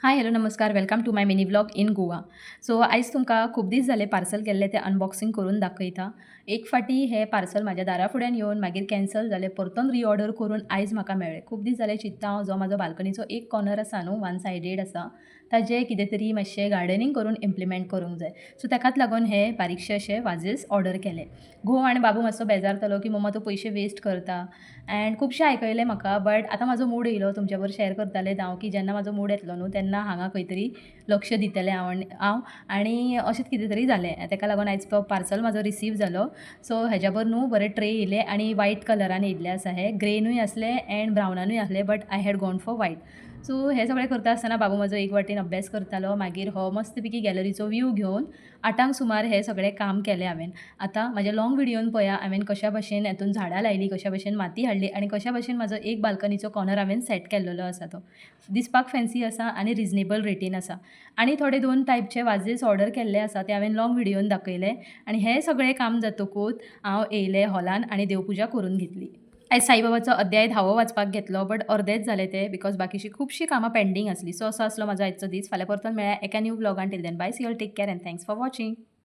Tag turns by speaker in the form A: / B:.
A: हाय hello नमस्कार welcome to my mini vlog in Goa. So आयज तुमकां खूब दीस जाले पार्सल केल्ले ते अनबॉक्सिंग करून दाखयता. एक फाटी हे पार्सल म्हाज्या दारा फुड्यान येवन मागीर कॅन्सल जालें, परतून रिऑर्डर करून आयज म्हाका मेळ्ळें. खूब दीस जाले चिंत्ता हांव, जो म्हाजो बाल्कनीचो एक कॉर्नर आसा न्हू, वन सायडेड आसा, ताजें कितें तरी मातशें गार्डनिंग करून इम्प्लिमेंट करूंक जाय. सो ताकाच लागून हे बारीकशे अशे वाजेस ऑर्डर केले. घोव आनी बाबू मातसो बेजारतलो की मम्मा तूं पयशे वेस्ट करता, एंड खुबशें आयकयलें म्हाका. बट आतां म्हाजो मूड येयलो तुमचे बरोबर शेअर करतालें हांव, की जेन्ना म्हाजो मूड येतलो न्हू तेन्ना हांगा खंय तरी लक्ष दितलें हांव आनी अशेंच कितें तरी जालें. ताका लागून आयज तो पार्सल म्हाजो रिसीव जालो. सो हेज्या बरोबर न्हू बरे ट्रे येयले आनी व्हायट कलरान येयल्ले आसा. हे ग्रेनूय आसले एंड ब्रावनानूय आसले, but I had gone for white. So हे सगळें करता आसतना बाबू म्हाजो एक वाटेन अभ्यास करतालो, मागीर हो मस्त पैकी गॅलरीचो व्यू घेवन 8 सुमार हें सगळें काम केलें हांवें. आतां म्हाज्या लाँग व्हिडियोन पळया हांवें कशा भशेन हातून झाडां लायलीं, कशा भशेन माती हाडली आनी कशा भशेन म्हाजो एक बाल्कनीचो कॉर्नर हांवें सेट केल्लो आसा. तो दिसपाक फॅन्सी आसा आनी रिजनेबल रेटीन आसा. आनी थोडे 2 टायपचे वाजेस ऑर्डर केल्ले आसा, ते हांवें लाँग व्हिडियोन दाखयले. आनी हें सगळें काम जातकूच हांव येयलें हॉलान आनी देवपुजा करून घेतली. आयज साईबाबाचो अध्याय 10वो वाचपाक घेतलो, बट अर्देच जाले ते, बिकॉज बाकीची खुबशीं कामां पेंडींग आसलीं. सो असो आसलो म्हाजो आयचो दीस. फाल्यां परतून मेळया एका न्यू व्लॉगान. Till then bye, see you all, take care and thanks for watching.